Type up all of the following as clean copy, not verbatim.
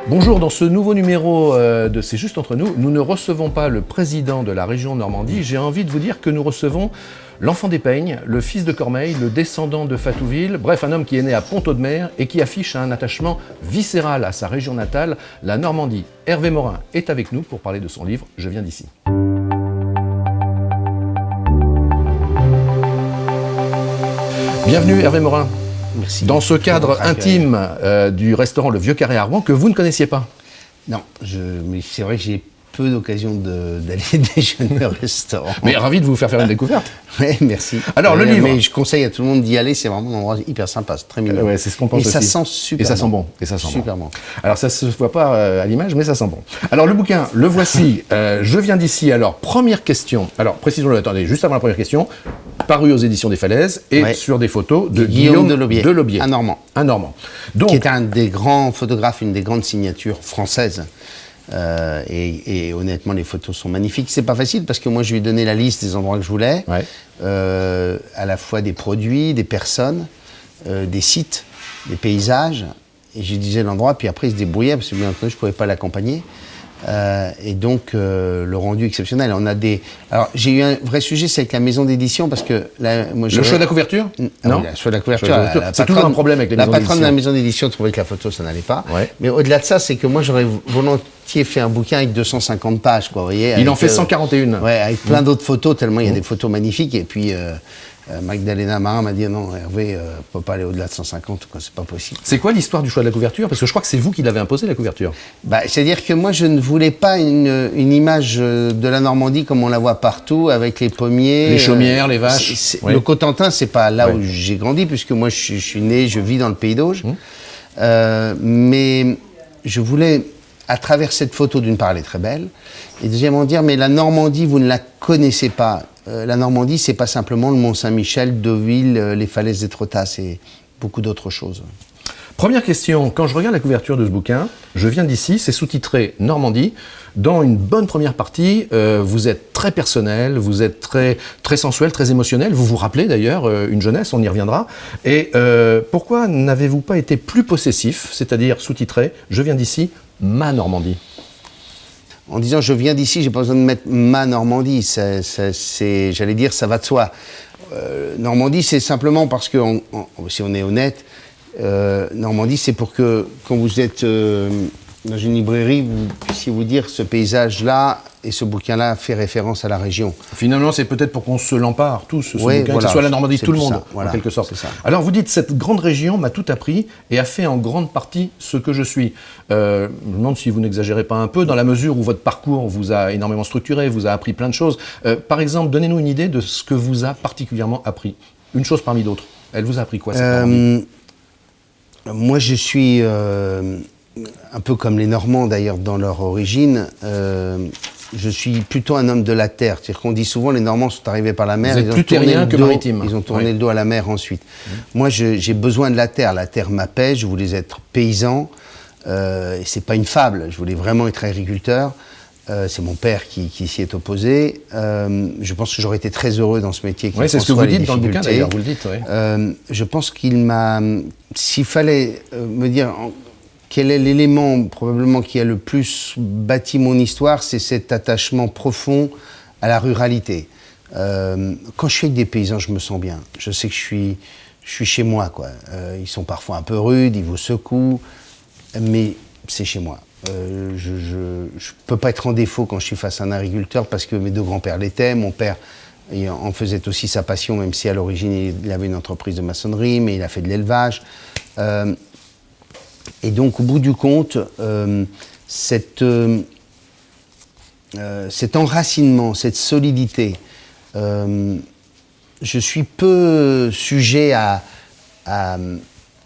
Bonjour, dans ce nouveau numéro de C'est juste entre nous, nous ne recevons pas le président de la région Normandie. J'ai envie de vous dire que nous recevons l'enfant des Peignes, le fils de Cormeilles, le descendant de Fatouville, bref, un homme qui est né à Pont-Audemer et qui affiche un attachement viscéral à sa région natale, la Normandie. Hervé Morin est avec nous pour parler de son livre « Je viens d'ici ». Bienvenue Hervé Morin. Merci. Dans ce cadre intime du restaurant Le Vieux Carré à Rouen que vous ne connaissiez pas. Non, mais c'est vrai que j'ai peu d'occasion d'aller déjeuner au restaurant. Mais ravi de vous faire une découverte. Oui, merci. Alors le livre. Mais je conseille à tout le monde d'y aller, c'est vraiment un endroit hyper sympa, c'est très mignon. Ouais, c'est ce qu'on pense et aussi. Ça sent super Et ça bon. sent bon. Et ça sent super bon. Alors ça se voit pas à l'image, mais ça sent bon. Alors le bouquin, le voici. Je viens d'ici. Alors première question. Alors précisons-le, attendez, juste avant la première question. Paru aux éditions des Falaises et sur des photos de Guillaume Delobier. Un Normand. Un Normand. Donc, qui est un des grands photographes, une des grandes signatures françaises. Et honnêtement, les photos sont magnifiques. C'est pas facile parce que moi, je lui ai donné la liste des endroits que je voulais, à la fois des produits, des personnes, des sites, des paysages. Et je lui disais l'endroit, puis après, il se débrouillait parce que bien entendu, je pouvais pas l'accompagner. Et donc, le rendu exceptionnel. On a Alors, j'ai eu un vrai sujet, c'est avec la maison d'édition, parce que là, moi, le choix de la couverture. Non, le choix de la couverture. C'est toujours un problème avec les maisons d'édition. La patronne de la maison d'édition trouvait que la photo, ça n'allait pas. Ouais. Mais au-delà de ça, c'est que moi, j'aurais volontiers fait un bouquin avec 250 pages, quoi. Vous voyez, il en fait 141. Ouais, avec plein d'autres photos, tellement il y a des photos magnifiques. Et puis, Magdalena Marin m'a dit non, Hervé, on peut pas aller au-delà de 150, quoi, c'est pas possible. C'est quoi l'histoire du choix de la couverture? Parce que je crois que c'est vous qui l'avez imposé, la couverture. C'est-à-dire que moi, je ne voulais pas une image de la Normandie comme on la voit partout, avec les pommiers. Les chaumières, les vaches. Le Cotentin, c'est pas là où j'ai grandi, puisque moi, je suis né, je vis dans le Pays d'Auge. Mais je voulais, à travers cette photo, d'une part, elle est très belle, et deuxièmement, dire, mais la Normandie, vous ne la connaissez pas. La Normandie, c'est pas simplement le Mont-Saint-Michel, Deauville, les falaises d'Étretat, c'est beaucoup d'autres choses. Première question, quand je regarde la couverture de ce bouquin, je viens d'ici, c'est sous-titré Normandie. Dans une bonne première partie, vous êtes très personnel, vous êtes très, très sensuel, très émotionnel. Vous vous rappelez d'ailleurs une jeunesse, on y reviendra. Et pourquoi n'avez-vous pas été plus possessif, c'est-à-dire sous-titré Je viens d'ici, ma Normandie? En disant je viens d'ici, j'ai pas besoin de mettre ma Normandie, j'allais dire ça va de soi. Normandie, c'est simplement parce que, si on est honnête, Normandie, c'est pour que quand vous êtes dans une librairie, vous puissiez vous dire ce paysage-là et ce bouquin-là fait référence à la région. Finalement, c'est peut-être pour qu'on se l'empare tous, ce bouquin, voilà, que ce soit la Normandie de tout le monde, voilà, en quelque sorte. C'est ça. Alors vous dites, cette grande région m'a tout appris et a fait en grande partie ce que je suis. Je me demande si vous n'exagérez pas un peu, dans la mesure où votre parcours vous a énormément structuré, vous a appris plein de choses. Par exemple, donnez-nous une idée de ce que vous a particulièrement appris. Une chose parmi d'autres. Elle vous a appris quoi, cette Normandie ? Moi, je suis un peu comme les Normands, d'ailleurs, dans leur origine. Je suis plutôt un homme de la terre. C'est-à-dire qu'on dit souvent les Normands sont arrivés par la mer. Vous êtes plus terrien que maritime. Ils ont tourné le dos à la mer ensuite. Moi, j'ai besoin de la terre. La terre m'apaise. Je voulais être paysan. Et c'est pas une fable. Je voulais vraiment être agriculteur. C'est mon père qui s'y est opposé. Je pense que j'aurais été très heureux dans ce métier. Oui, c'est ce que vous dites dans le bouquin, d'ailleurs. Vous le dites, oui. Je pense qu'il m'a... S'il fallait me dire... Quel est l'élément probablement qui a le plus bâti mon histoire, c'est cet attachement profond à la ruralité. Quand je suis avec des paysans, je me sens bien. Je sais que je suis chez moi, quoi. Ils sont parfois un peu rudes, ils vous secouent, mais c'est chez moi. Je peux pas être en défaut quand je suis face à un agriculteur parce que mes deux grands-pères l'étaient. Mon père en faisait aussi sa passion, même si à l'origine il avait une entreprise de maçonnerie, mais il a fait de l'élevage. Et donc, au bout du compte, cet enracinement, cette solidité, je suis peu sujet à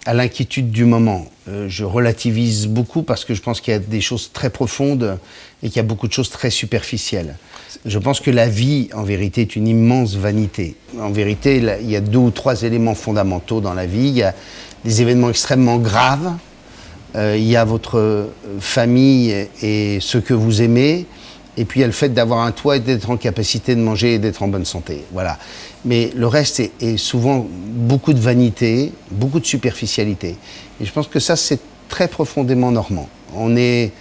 l'inquiétude du moment. Je relativise beaucoup parce que je pense qu'il y a des choses très profondes et qu'il y a beaucoup de choses très superficielles. Je pense que la vie, en vérité, est une immense vanité. En vérité, il y a 2 ou 3 éléments fondamentaux dans la vie. Il y a des événements extrêmement graves. Il y a votre famille et ce que vous aimez, et puis il y a le fait d'avoir un toit et d'être en capacité de manger et d'être en bonne santé. Voilà. Mais le reste est souvent beaucoup de vanité, beaucoup de superficialité. Et je pense que ça, c'est très profondément normand. On est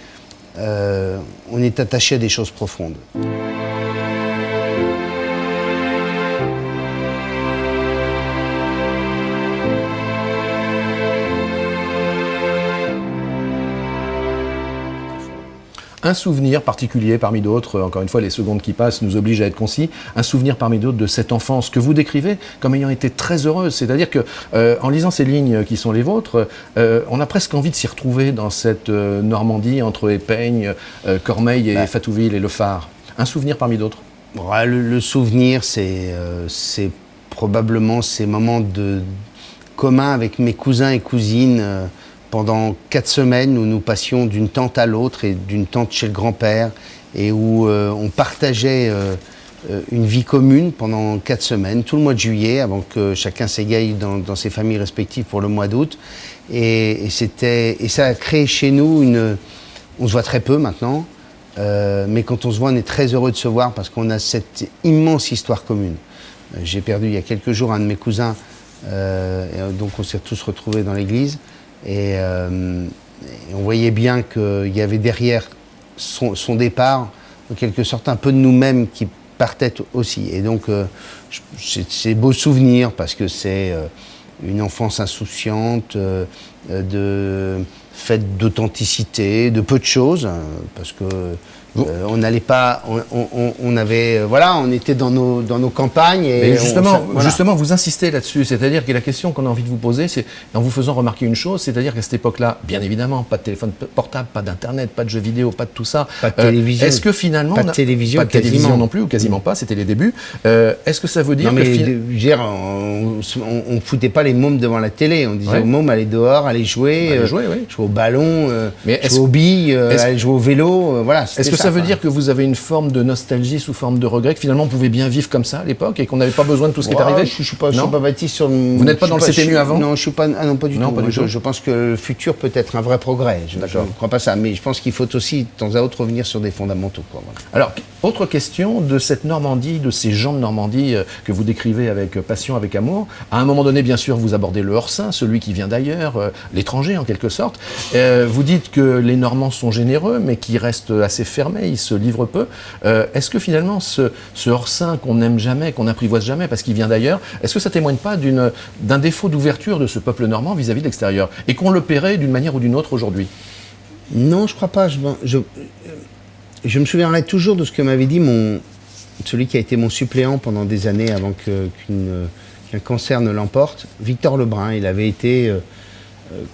attaché à des choses profondes. Un souvenir particulier parmi d'autres, encore une fois les secondes qui passent nous obligent à être concis, un souvenir parmi d'autres de cette enfance que vous décrivez comme ayant été très heureuse. C'est-à-dire que en lisant ces lignes qui sont les vôtres, on a presque envie de s'y retrouver dans cette Normandie entre Épeigne, Cormeilles et Fatouville et Le Phare. Un souvenir parmi d'autres. Le souvenir, c'est probablement ces moments communs avec mes cousins et cousines pendant 4 semaines où nous passions d'une tante à l'autre et d'une tante chez le grand-père et où on partageait une vie commune pendant 4 semaines, tout le mois de juillet, avant que chacun s'égaye dans ses familles respectives pour le mois d'août. Et ça a créé chez nous on se voit très peu maintenant, mais quand on se voit, on est très heureux de se voir parce qu'on a cette immense histoire commune. J'ai perdu il y a quelques jours un de mes cousins, et donc on s'est tous retrouvés dans l'église. Et on voyait bien qu'il y avait derrière son départ, en quelque sorte, un peu de nous-mêmes qui partait aussi. Et donc, c'est beau souvenir parce que c'est une enfance insouciante, faite d'authenticité, de peu de choses, parce que on n'allait pas, on avait, voilà, on était dans nos campagnes et justement, vous insistez là-dessus, c'est-à-dire que la question qu'on a envie de vous poser, c'est en vous faisant remarquer une chose, c'est-à-dire qu'à cette époque-là, bien évidemment, pas de téléphone portable, pas d'internet, pas de jeux vidéo, pas de tout ça. Pas de télévision. Est-ce que finalement, pas de télévision non plus ou quasiment pas, c'était les débuts. Est-ce que ça veut dire on foutait pas les mômes devant la télé, on disait aux mômes allez dehors, allez jouer, jouer au ballon, jouer aux billes, aller jouer au vélo, voilà. Est-ce que ça veut dire que vous avez une forme de nostalgie sous forme de regret, que finalement on pouvait bien vivre comme ça à l'époque et qu'on n'avait pas besoin de tout ce qui est arrivé? Je suis pas bâti sur le... Vous n'êtes pas dans le c'était mieux avant? Non, je suis pas. Ah non, pas du tout. Je pense que le futur peut être un vrai progrès. Je ne crois pas ça, mais je pense qu'il faut aussi de temps à autre revenir sur des fondamentaux, quoi. Voilà. Alors, autre question de cette Normandie, de ces gens de Normandie que vous décrivez avec passion, avec amour. À un moment donné, bien sûr, vous abordez le hors-sein, celui qui vient d'ailleurs, l'étranger en quelque sorte. Vous dites que les Normands sont généreux, mais qui restent assez fermés, ils se livrent peu. Est-ce que finalement, ce hors-sein qu'on n'aime jamais, qu'on n'apprivoise jamais parce qu'il vient d'ailleurs, est-ce que ça témoigne pas d'un défaut d'ouverture de ce peuple normand vis-à-vis de l'extérieur et qu'on le paierait d'une manière ou d'une autre aujourd'hui? Non, je crois pas. Je me souviendrai toujours de ce que m'avait dit celui qui a été mon suppléant pendant des années avant qu'un cancer ne l'emporte, Victor Lebrun. Il avait été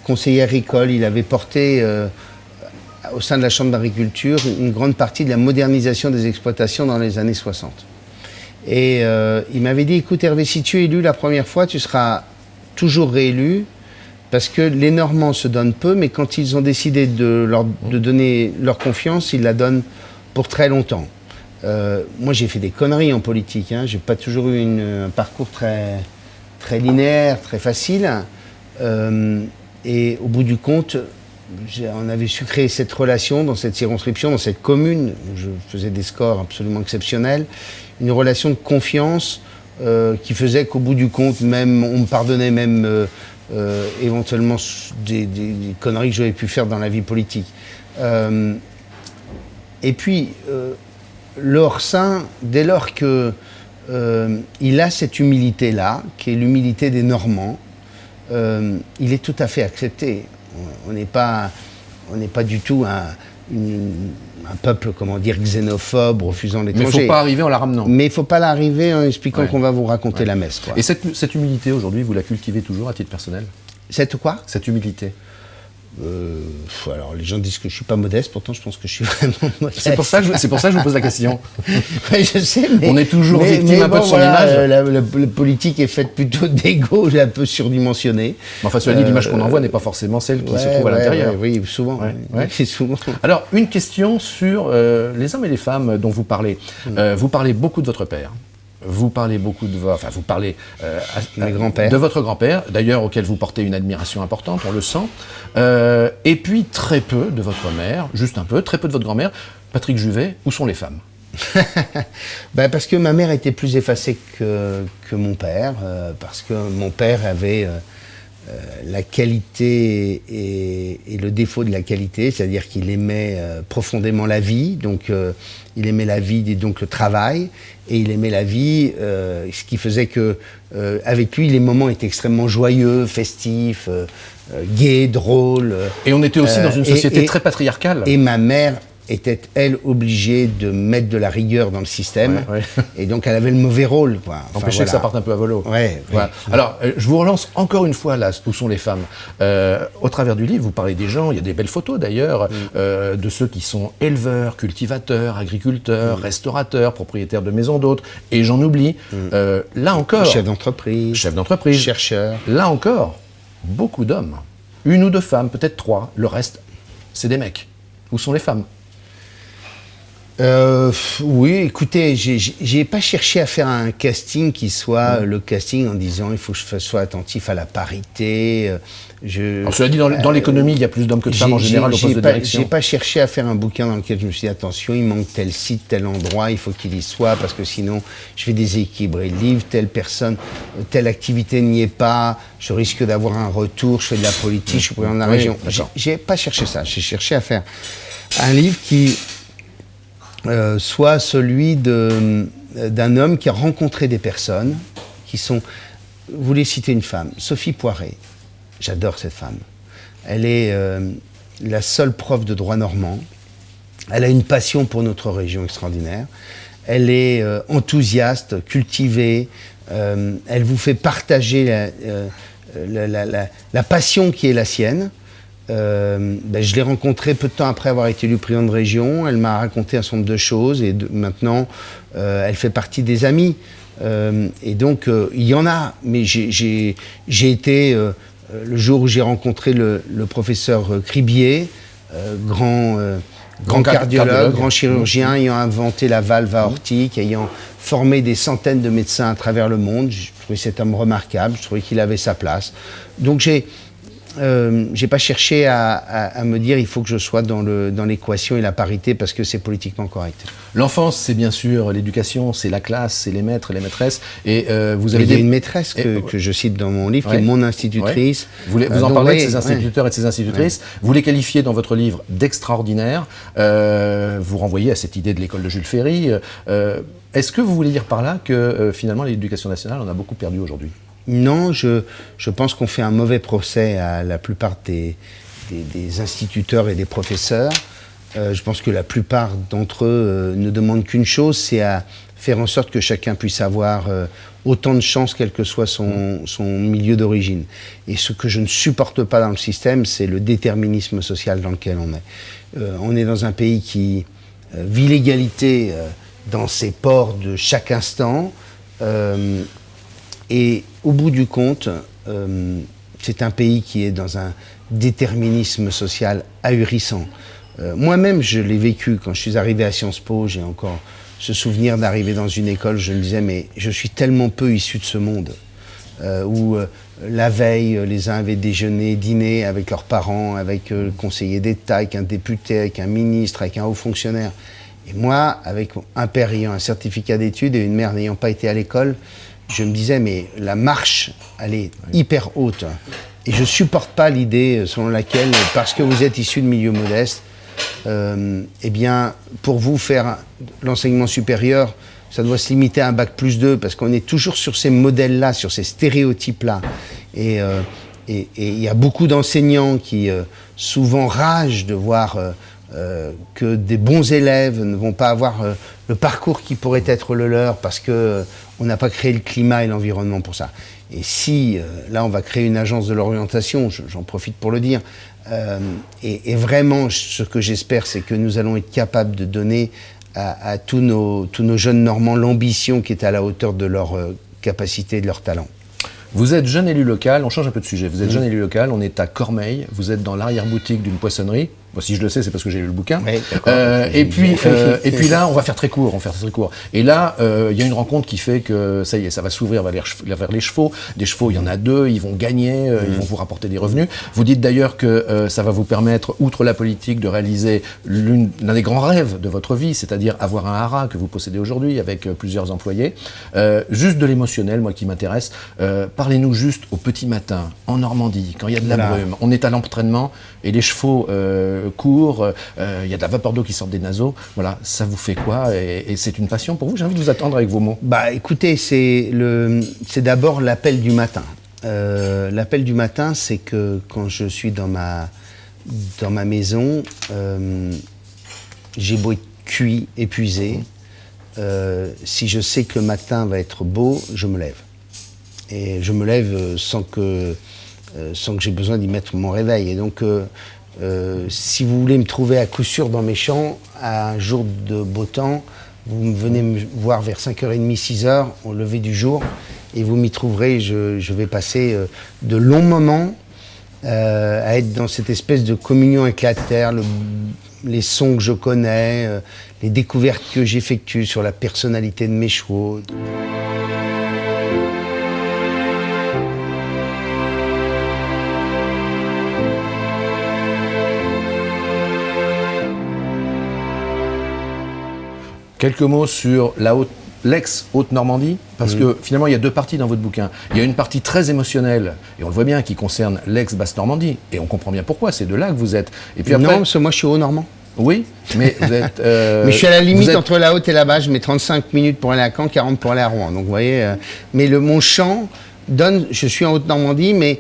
conseiller agricole, il avait porté au sein de la Chambre d'agriculture une grande partie de la modernisation des exploitations dans les années 60. Et il m'avait dit, écoute Hervé, si tu es élu la première fois, tu seras toujours réélu, parce que les Normands se donnent peu, mais quand ils ont décidé de donner leur confiance, ils la donnent pour très longtemps. Moi, j'ai fait des conneries en politique, hein. J'ai pas toujours eu un parcours très, très linéaire, très facile. Et au bout du compte, on avait su créer cette relation dans cette circonscription, dans cette commune, où je faisais des scores absolument exceptionnels, une relation de confiance qui faisait qu'au bout du compte, même, on me pardonnait même éventuellement des conneries que j'avais pu faire dans la vie politique. Et puis, le hors-sein, dès lors qu'il a cette humilité-là, qui est l'humilité des Normands, il est tout à fait accepté. On n'est pas du tout un peuple, comment dire, xénophobe, refusant l'étranger. Mais il ne faut pas arriver en la ramenant. Mais il ne faut pas l'arriver en expliquant qu'on va vous raconter la messe, quoi. Et cette humilité, aujourd'hui, vous la cultivez toujours à titre personnel? Cette quoi? Cette humilité. Alors les gens disent que je suis pas modeste, pourtant je pense que je suis vraiment modeste. C'est pour ça que je vous pose la question. Oui, je sais, mais on est toujours victime un peu de son image. La politique est faite plutôt d'égo, un peu surdimensionné. Mais enfin, cela dit, l'image qu'on envoie n'est pas forcément celle qui se trouve à l'intérieur. Oui, souvent. Souvent. Alors, une question sur les hommes et les femmes dont vous parlez. Vous parlez beaucoup de votre père. Vous parlez beaucoup de de votre grand-père, d'ailleurs auquel vous portez une admiration importante, on le sent, et puis très peu de votre mère, juste un peu, très peu de votre grand-mère. Patrick Juvet, où sont les femmes? Parce que ma mère était plus effacée que mon père, parce que mon père avait la qualité et le défaut de la qualité, c'est-à-dire qu'il aimait profondément la vie, donc il aimait la vie et donc le travail, et il aimait la vie, ce qui faisait que avec lui les moments étaient extrêmement joyeux, festifs, gais, drôles. Et on était aussi dans une société très patriarcale. Et ma mère était, elle, obligée de mettre de la rigueur dans le système. Ouais. Et donc, elle avait le mauvais rôle. Enfin, empêcher voilà. Que ça parte un peu à volo. Ouais, voilà. Oui. Alors, je vous relance encore une fois là, où sont les femmes. Au travers du livre, vous parlez des gens, il y a des belles photos d'ailleurs, de ceux qui sont éleveurs, cultivateurs, agriculteurs, restaurateurs, propriétaires de maisons d'hôtes, et j'en oublie. Là encore... Chef d'entreprise. Chercheurs. Là encore, beaucoup d'hommes. 1 ou 2 femmes, peut-être 3. Le reste, c'est des mecs. Où sont les femmes ? Oui, écoutez, j'ai pas cherché à faire un casting qui soit le casting en disant il faut que je sois attentif à la parité. Alors, cela dit, dans l'économie, il y a plus d'hommes que de femmes en général au poste de direction. J'ai pas cherché à faire un bouquin dans lequel je me suis dit attention, il manque tel site, tel endroit, il faut qu'il y soit parce que sinon je vais déséquilibrer le livre, telle personne, telle activité n'y est pas, je risque d'avoir un retour, je fais de la politique, je suis président de la région. J'ai pas cherché ça, j'ai cherché à faire un livre qui soit celui d'un homme qui a rencontré des personnes qui sont... Vous voulez citer une femme, Sophie Poiret. J'adore cette femme. Elle est la seule prof de droit normand. Elle a une passion pour notre région extraordinaire. Elle est enthousiaste, cultivée. Elle vous fait partager la passion qui est la sienne. Je l'ai rencontrée peu de temps après avoir été élu président de région. Elle m'a raconté un certain nombre de choses et maintenant elle fait partie des amis. Et donc il y en a, mais j'ai été le jour où j'ai rencontré le professeur Cribier, grand cardiologue, grand chirurgien, ayant inventé la valve aortique, ayant formé des centaines de médecins à travers le monde. Je trouvais cet homme remarquable, je trouvais qu'il avait sa place. Donc j'ai pas cherché à me dire il faut que je sois dans l'équation et la parité parce que c'est politiquement correct. L'enfance, c'est bien sûr l'éducation, c'est la classe, c'est les maîtres et les maîtresses. Et vous avez il y a une maîtresse que je cite dans mon livre, qui est mon institutrice. Ouais. Vous en parlez de ces instituteurs et de ces institutrices. Ouais. Vous les qualifiez dans votre livre d'extraordinaires. Vous renvoyez à cette idée de l'école de Jules Ferry. Est-ce que vous voulez dire par là que finalement l'éducation nationale en a beaucoup perdu aujourd'hui ? Non, je pense qu'on fait un mauvais procès à la plupart des instituteurs et des professeurs. Je pense que la plupart d'entre eux ne demandent qu'une chose, c'est à faire en sorte que chacun puisse avoir autant de chances, quel que soit son milieu d'origine. Et ce que je ne supporte pas dans le système, c'est le déterminisme social dans lequel on est. On est dans un pays qui vit l'égalité dans ses pores de chaque instant. Et au bout du compte, c'est un pays qui est dans un déterminisme social ahurissant. Moi-même, je l'ai vécu quand je suis arrivé à Sciences Po. J'ai encore ce souvenir d'arriver dans une école. Je me disais, mais je suis tellement peu issu de ce monde. Où la veille, les uns avaient déjeuné, dîné avec leurs parents, avec le conseiller d'État, avec un député, avec un ministre, avec un haut fonctionnaire. Et moi, avec un père ayant un certificat d'études et une mère n'ayant pas été à l'école, je me disais, mais la marche, elle est hyper haute. Et je ne supporte pas l'idée selon laquelle, parce que vous êtes issu de milieux modestes, eh bien, pour vous faire l'enseignement supérieur, ça doit se limiter à un bac+2, parce qu'on est toujours sur ces modèles-là, sur ces stéréotypes-là. Et il y a beaucoup d'enseignants qui souvent ragent de voir que des bons élèves ne vont pas avoir le parcours qui pourrait être le leur parce que on n'a pas créé le climat et l'environnement pour ça. Et si, là on va créer une agence de l'orientation, j'en profite pour le dire, et vraiment ce que j'espère c'est que nous allons être capables de donner à tous nos jeunes Normands l'ambition qui est à la hauteur de leur capacité et de leur talent. Vous êtes jeune élu local, on change un peu de sujet, vous êtes jeune élu local, on est à Cormeilles, vous êtes dans l'arrière-boutique d'une poissonnerie, Bon, si je le sais, c'est parce que j'ai lu le bouquin. Oui, d'accord. Et puis là, on va faire très court. Et là, il y a une rencontre qui fait que ça y est, ça va s'ouvrir vers les chevaux. Des chevaux, il y en a 2, ils vont gagner, ils vont vous rapporter des revenus. Vous dites d'ailleurs que ça va vous permettre, outre la politique, de réaliser l'un des grands rêves de votre vie, c'est-à-dire avoir un haras que vous possédez aujourd'hui avec plusieurs employés. Juste de l'émotionnel, moi qui m'intéresse. Parlez-nous juste au petit matin, en Normandie, quand il y a de la brume, on est à l'entraînement et les chevaux courent, il y a de la vapeur d'eau qui sort des naseaux. Voilà, ça vous fait quoi? Et c'est une passion pour vous? J'ai envie de vous attendre avec vos mots. Bah écoutez, c'est d'abord l'appel du matin. L'appel du matin, c'est que quand je suis dans ma maison, j'ai beau être cuit, épuisé, si je sais que le matin va être beau, je me lève. Et je me lève sans que j'ai besoin d'y mettre mon réveil. Et donc, si vous voulez me trouver à coup sûr dans mes champs, à un jour de beau temps, vous venez me voir vers 5h30, 6h, au lever du jour, et vous m'y trouverez. Je vais passer de longs moments à être dans cette espèce de communion avec la terre, les sons que je connais, les découvertes que j'effectue sur la personnalité de mes chevaux. Quelques mots sur l'ex-Haute-Normandie, parce que finalement il y a 2 parties dans votre bouquin. Il y a une partie très émotionnelle, et on le voit bien, qui concerne l'ex-Basse-Normandie, et on comprend bien pourquoi, c'est de là que vous êtes. Et puis après, non, parce que moi je suis Haut-Normand. Oui, mais vous êtes... mais je suis à la limite entre la Haute et la Basse, je mets 35 minutes pour aller à Caen, 40 pour aller à Rouen. Donc vous voyez, mais mon champ donne, je suis en Haute-Normandie, mais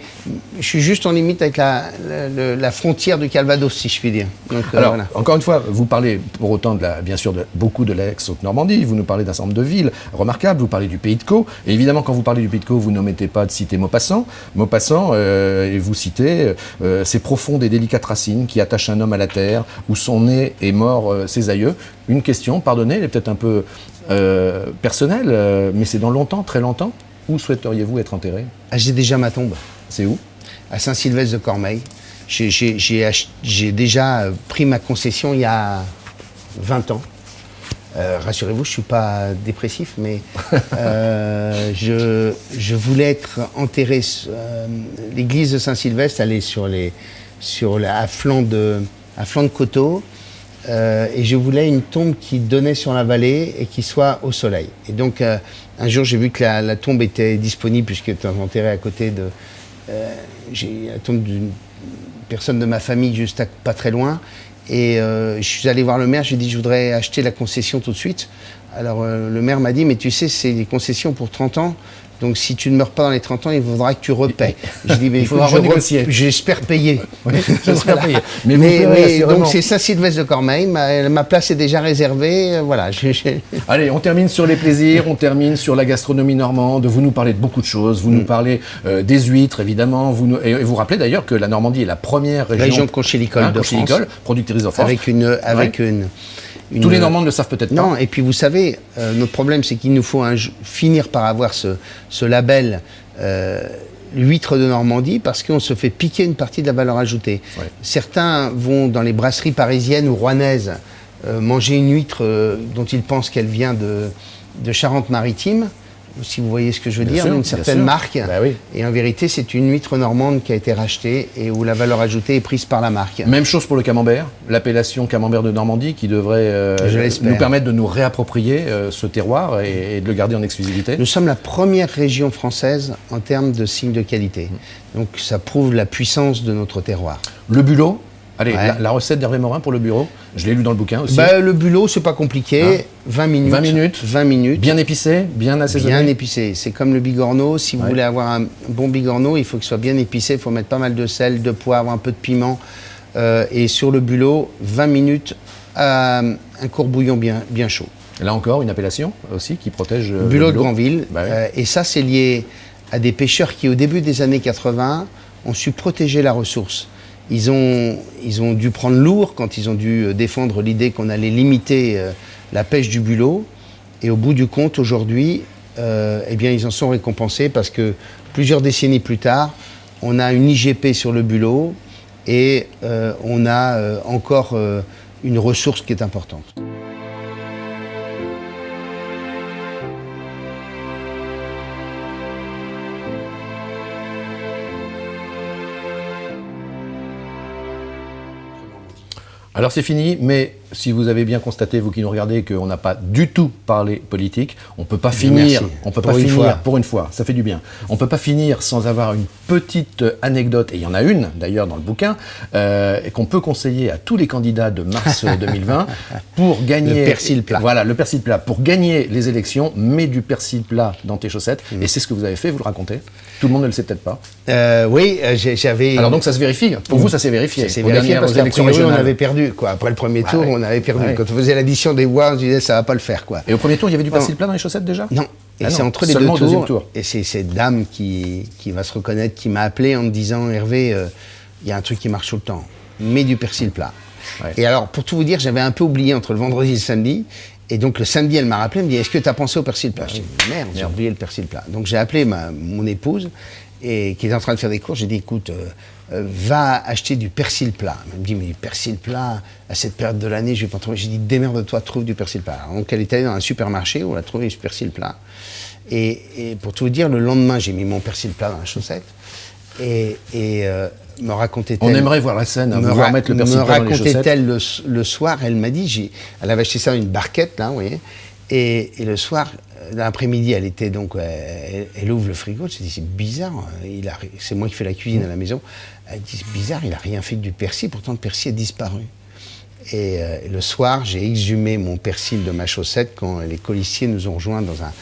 je suis juste en limite avec la frontière du Calvados, si je puis dire. Donc, alors, voilà. Encore une fois, vous parlez pour autant, bien sûr, beaucoup de l'ex-Haute-Normandie, vous nous parlez d'un certain nombre de villes remarquables, vous parlez du Pays de Caux, et évidemment, quand vous parlez du Pays de Caux, vous n'omettez pas de citer Maupassant, et vous citez ces profondes et délicates racines qui attachent un homme à la terre, où sont nés et morts ses aïeux. Une question, pardonnez, elle est peut-être un peu personnelle, mais c'est dans longtemps, très longtemps. Où souhaiteriez-vous être enterré? J'ai déjà ma tombe. C'est où? À Saint-Sylvestre de Cormeilles. J'ai déjà pris ma concession il y a 20 ans. Rassurez-vous, je ne suis pas dépressif, mais je voulais être enterré. L'église de Saint-Sylvestre, elle est à flanc de coteau. Et je voulais une tombe qui donnait sur la vallée et qui soit au soleil. Et donc, un jour, j'ai vu que la tombe était disponible puisqu'elle était enterrée à côté de... j'ai la tombe d'une personne de ma famille juste pas très loin. Et je suis allé voir le maire, j'ai dit je voudrais acheter la concession tout de suite. Alors le maire m'a dit mais tu sais c'est des concessions pour 30 ans. Donc si tu ne meurs pas dans les 30 ans, il faudra que tu repaies. Je dis mais j'espère payer. Oui, j'espère payer. Mais donc c'est Saint-Sylvestre de Cormeilles, ma place est déjà réservée. Voilà. Allez, on termine sur les plaisirs, on termine sur la gastronomie normande. Vous nous parlez de beaucoup de choses. Vous nous parlez des huîtres, évidemment. Et vous rappelez d'ailleurs que la Normandie est la première région de conchylicole de France, productrice en France. Avec une tous les Normands ne le savent peut-être pas. Non, et puis vous savez, notre problème, c'est qu'il nous faut finir par avoir ce label l'huître de Normandie parce qu'on se fait piquer une partie de la valeur ajoutée. Ouais. Certains vont dans les brasseries parisiennes ou rouennaises manger une huître dont ils pensent qu'elle vient de Charente-Maritime, si vous voyez ce que je veux dire, d'une certaine marque. Bah oui. Et en vérité, c'est une huître normande qui a été rachetée et où la valeur ajoutée est prise par la marque. Même chose pour le camembert, l'appellation camembert de Normandie qui devrait nous permettre de nous réapproprier ce terroir et de le garder en exclusivité. Nous sommes la première région française en termes de signes de qualité. Donc ça prouve la puissance de notre terroir. Le bulot. Allez, ouais. la recette d'Hervé Morin pour le bureau, je l'ai lu dans le bouquin aussi. Le bulot, c'est pas compliqué, 20 minutes. 20 minutes. Bien épicé, bien assaisonné. Bien épicé, c'est comme le bigorneau. Si vous voulez avoir un bon bigorneau, il faut qu'il soit bien épicé, il faut mettre pas mal de sel, de poivre, un peu de piment. Et sur le bulot, 20 minutes à un court bouillon bien chaud. Et là encore, une appellation aussi qui protège le bulot de Granville. Bah ouais. Et ça, c'est lié à des pêcheurs qui, au début des années 80, ont su protéger la ressource. Ils ont dû prendre lourd quand ils ont dû défendre l'idée qu'on allait limiter la pêche du bulot. Et au bout du compte, aujourd'hui, eh bien, ils en sont récompensés parce que plusieurs décennies plus tard, on a une IGP sur le bulot et on a encore une ressource qui est importante. Alors c'est fini, mais si vous avez bien constaté, vous qui nous regardez, qu'on n'a pas du tout parlé politique, on peut pas finir. Merci. On peut pas finir pour une fois. Ça fait du bien. On peut pas finir sans avoir une petite anecdote, et il y en a une d'ailleurs dans le bouquin, qu'on peut conseiller à tous les candidats de mars 2020 pour gagner. Le persil plat. Voilà, le persil plat. Pour gagner les élections, mets du persil plat dans tes chaussettes. Et c'est ce que vous avez fait. Vous le racontez. Tout le monde ne le sait peut-être pas. Oui, j'avais. Alors donc ça se vérifie. Pour vous, ça s'est vérifié. Ça s'est vérifié parce élections qu'après, on régionales. avait perdu. Quoi. Après le premier tour, ouais. on avait perdu. Ouais. Quand on faisait l'addition des voix, on se disait ça va pas le faire. Quoi. Et au premier tour, il y avait du persil plat dans les chaussettes déjà? Non. Et c'est entre les seulement deux au deuxième tours. tour. Et c'est cette dame qui va se reconnaître, qui m'a appelé en me disant Hervé, il y a un truc qui marche tout le temps. Mets du persil plat. Ouais. Et alors, pour tout vous dire, j'avais un peu oublié entre le vendredi et le samedi. Et donc le samedi, elle m'a rappelé, elle me dit est-ce que tu as pensé au persil plat? Je dis merde, j'ai oublié le persil plat. Donc j'ai appelé mon épouse, et qui est en train de faire des courses. J'ai dit écoute, va acheter du persil plat. Elle me dit mais du persil plat, à cette période de l'année, je vais pas trouver. J'ai dit démerde-toi, trouve du persil plat. Alors, donc elle est allée dans un supermarché où elle a trouvé du persil plat. Et pour tout vous dire, le lendemain, j'ai mis mon persil plat dans la chaussette. Et me racontait-elle... On aimerait voir la scène, vous voir mettre le persil plat dans les chaussettes. Me racontait-elle le soir, elle m'a dit, elle avait acheté ça dans une barquette, là, vous voyez, et le soir, l'après-midi, elle était donc, elle ouvre le frigo, elle s'est dit, c'est bizarre, c'est moi qui fais la cuisine à la maison, elle dit, c'est bizarre, il n'a rien fait du persil, pourtant le persil a disparu. Et le soir, j'ai exhumé mon persil de ma chaussette quand les colissiers nous ont rejoints dans un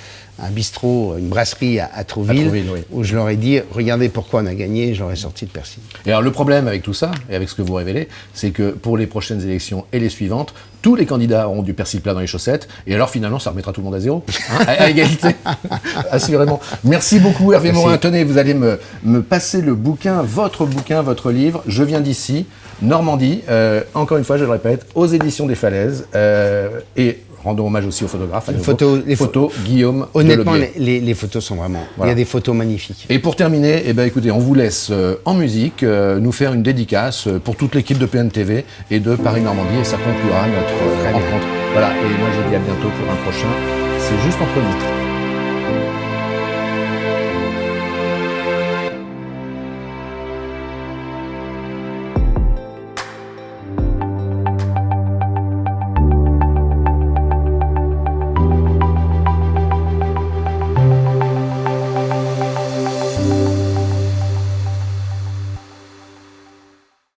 bistrot, une brasserie à Trouville, oui. où je leur ai dit, regardez pourquoi on a gagné, je leur ai sorti le persil. Et alors le problème avec tout ça, et avec ce que vous révélez, c'est que pour les prochaines élections et les suivantes, tous les candidats auront du persil plat dans les chaussettes, et alors finalement ça remettra tout le monde à zéro, hein, à égalité, assurément. Merci beaucoup Hervé Morin. Tenez, vous allez me passer le bouquin, votre livre, Je viens d'ici, Normandie, encore une fois je le répète, aux éditions des Falaises, et rendons hommage aussi aux photographes. Les photos Guillaume Honnêtement, Delobier. les photos sont vraiment... Voilà. Il y a des photos magnifiques. Et pour terminer, eh ben, écoutez, on vous laisse en musique nous faire une dédicace pour toute l'équipe de PNTV et de Paris-Normandie, et ça conclura notre rencontre. Voilà, et moi je vous dis à bientôt pour un prochain. C'est juste entre nous.